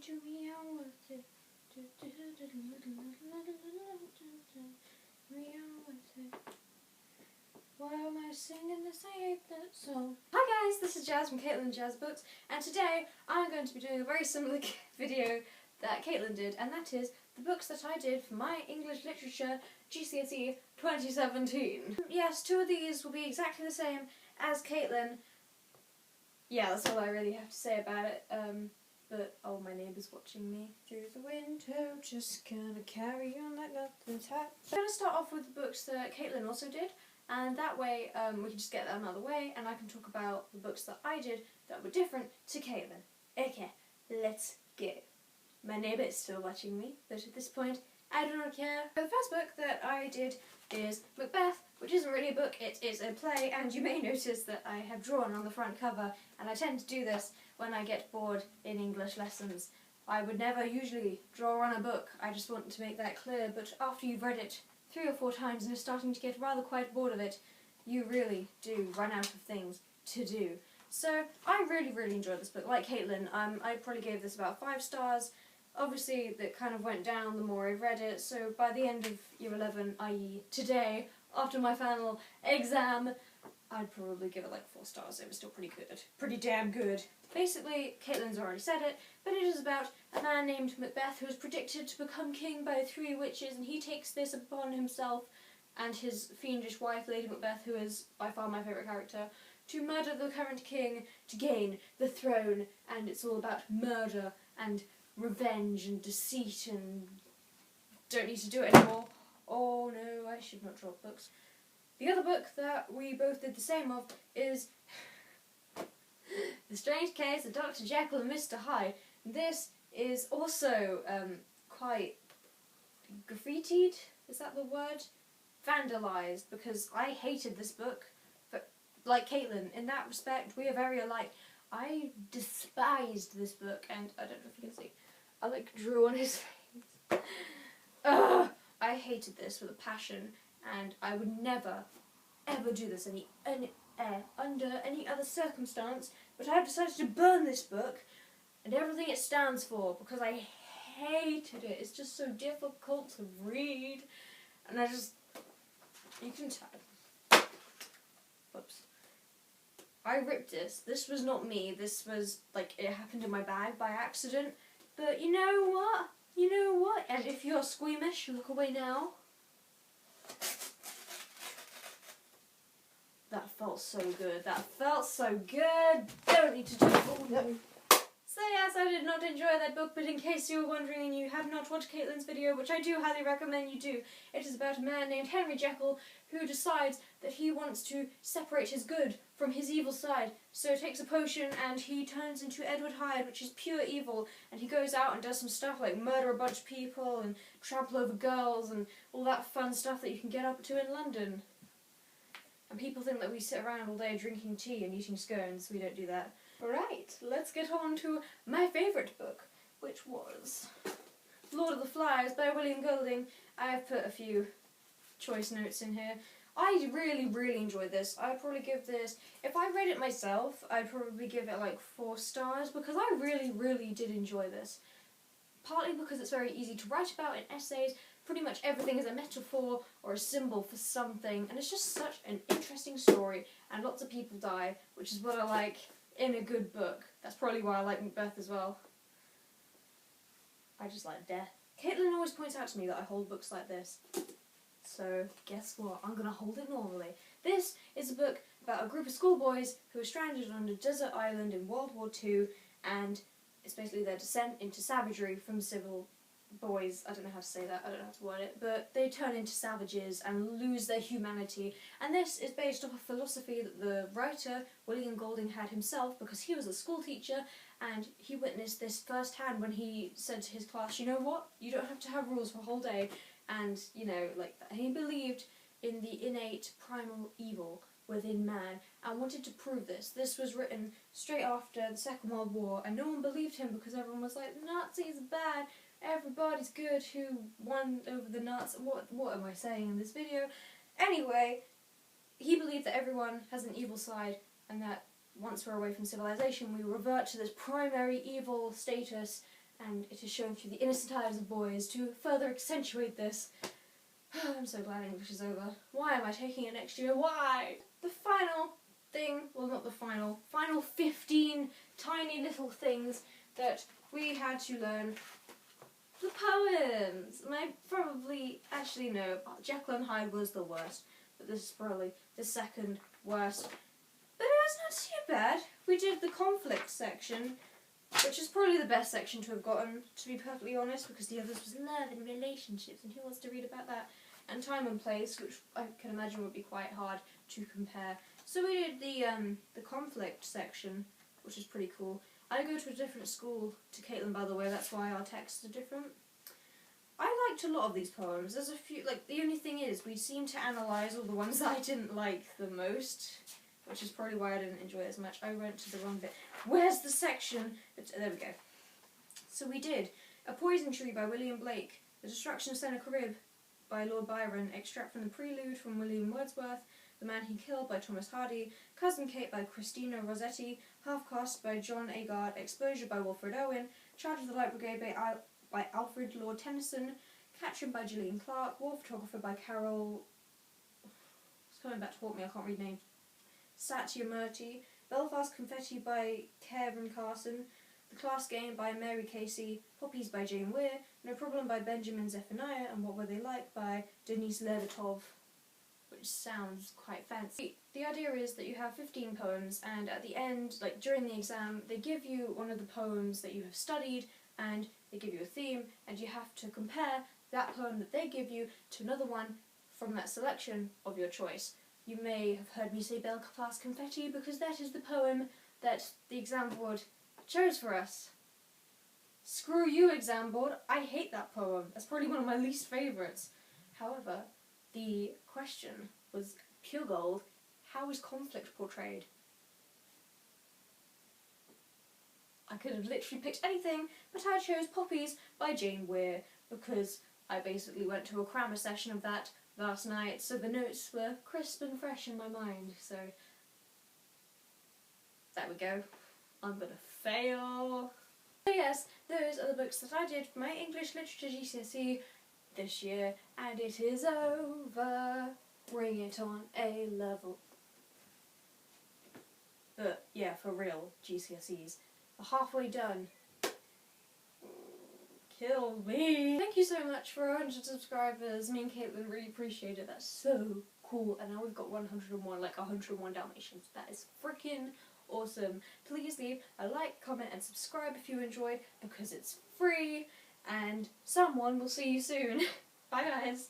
to meow with it. Meow with it. Why am I singing this? I hate that song. Hi guys, this is Jazz from Caitlin Jazz Books, and today I'm going to be doing a very similar video that Caitlin did, and that is the books that I did for my English Literature GCSE 2017. Yes, two of these will be exactly the same as Caitlin. Yeah, that's all I really have to say about it. But, oh, my neighbour's watching me through the window, just gonna carry on like nothing's happened. I'm gonna start off with the books that Caitlin also did, and that way we can just get them out of the way, and I can talk about the books that I did that were different to Caitlin. Okay, let's go. My neighbour is still watching me, but at this point, I do not care. The first book that I did is Macbeth, which isn't really a book, it is a play, and you may notice that I have drawn on the front cover, and I tend to do this when I get bored in English lessons. I would never usually draw on a book, I just want to make that clear, but after you've read it 3 or 4 times and are starting to get rather quite bored of it, you really do run out of things to do. So I really enjoyed this book. Like Caitlin, I probably gave this about 5 stars. Obviously that kind of went down the more I read it, so by the end of year 11, i.e. today, after my final exam, I'd probably give it like 4 stars. It was still pretty good. Pretty damn good. Basically, Caitlin's already said it, but it is about a man named Macbeth who is predicted to become king by 3 witches, and he takes this upon himself and his fiendish wife, Lady Macbeth, who is by far my favourite character, to murder the current king to gain the throne, and it's all about murder and revenge and deceit and don't need to do it anymore. Oh no, I should not drop books. The other book that we both did the same of is The Strange Case of Dr. Jekyll and Mr Hyde. This is also quite graffitied, is that the word? Vandalised, because I hated this book, but like Caitlin, in that respect we are very alike. I despised this book, and I don't know if you can see, I like drew on his face. Ugh! I hated this with a passion, and I would never, ever do this under any other circumstance, but I have decided to burn this book and everything it stands for, because I hated it. It's just so difficult to read, and you can tell. Whoops. I ripped this. This was not me. This was, like, it happened in my bag by accident. But you know what? You know what? And if you're squeamish, look away now. That felt so good. That felt so good. Don't need to do it. Oh no. So yes, I did not enjoy that book, but in case you were wondering and you have not watched Caitlin's video, which I do highly recommend you do, it is about a man named Henry Jekyll who decides that he wants to separate his good from his evil side. So he takes a potion and he turns into Edward Hyde, which is pure evil, and he goes out and does some stuff like murder a bunch of people and trample over girls and all that fun stuff that you can get up to in London. And people think that we sit around all day drinking tea and eating scones. We don't do that. Right, let's get on to my favourite book, which was Lord of the Flies by William Golding. I've put a few choice notes in here. I really enjoyed this. I'd probably give this, if I read it myself, I'd probably give it like 4 stars, because I really did enjoy this. Partly because it's very easy to write about in essays. Pretty much everything is a metaphor or a symbol for something, and it's just such an interesting story, and lots of people die, which is what I like in a good book. That's probably why I like Macbeth as well. I just like death. Caitlin always points out to me that I hold books like this. So, guess what? I'm gonna hold it normally. This is a book about a group of schoolboys who are stranded on a desert island in World War II, and it's basically their descent into savagery from civil boys. I don't know how to say that, I don't know how to word it, but they turn into savages and lose their humanity. And this is based off a philosophy that the writer, William Golding, had himself, because he was a school teacher, and he witnessed this firsthand when he said to his class, you know what, you don't have to have rules for a whole day, and, you know, like that. And he believed in the innate primal evil within man, and wanted to prove this. This was written straight after the Second World War, and no one believed him, because everyone was like, Nazis are bad, everybody's good who won over the Nazis. What am I saying in this video? Anyway, he believed that everyone has an evil side, and that once we're away from civilization, we revert to this primary evil status, and it is shown through the innocent eyes of boys to further accentuate this. I'm so glad English is over. Why am I taking it next year? Why? The final thing, well not the final 15 tiny little things that we had to learn. The poems! And I probably, actually no, Jekyll and Hyde was the worst, but this is probably the second worst. But it was not too bad. We did the conflict section, which is probably the best section to have gotten, to be perfectly honest, because the others was love and relationships, and who wants to read about that? And time and place, which I can imagine would be quite hard to compare. So we did the conflict section, which is pretty cool. I go to a different school to Caitlin, by the way, that's why our texts are different. I liked a lot of these poems. There's a few, like, the only thing is, we seem to analyse all the ones that I didn't like the most, which is probably why I didn't enjoy it as much. I went to the wrong bit. Where's the section? There we go. So we did A Poison Tree by William Blake, The Destruction of Sennacherib by Lord Byron, Extract from the Prelude from William Wordsworth, The Man He Killed by Thomas Hardy, Cousin Kate by Christina Rossetti, Half Caste by John Agard, Exposure by Wilfred Owen, Charge of the Light Brigade by Alfred Lord Tennyson, Catherine by Gillian Clarke, War Photographer by Carol... It's coming back to haunt me, I can't read names. Satyamurti, Belfast Confetti by Kevin Carson, The Class Game by Mary Casey, Poppies by Jane Weir, No Problem by Benjamin Zephaniah, and What Were They Like by Denise Levertov, which sounds quite fancy. The idea is that you have 15 poems, and at the end, like during the exam, they give you one of the poems that you have studied, and they give you a theme, and you have to compare that poem that they give you to another one from that selection of your choice. You may have heard me say Belfast Confetti because that is the poem that the exam board chose for us. Screw you, exam board, I hate that poem. That's probably one of my least favourites. However, the question was pure gold. How is conflict portrayed? I could have literally picked anything, but I chose Poppies by Jane Weir because I basically went to a grammar session of that last night, so the notes were crisp and fresh in my mind, so there we go. I'm gonna fail. So yes, those are the books that I did for my English Literature GCSE this year, and it is over. Bring it on A level. But yeah, for real, GCSEs. We're halfway done. Kill me. Thank you so much for 100 subscribers. Me and Caitlin really appreciate it. That's so cool. And now we've got 101, like 101 Dalmatians. That is freaking awesome. Please leave a like, comment and subscribe if you enjoy, because it's free. And someone will see you soon. Bye guys.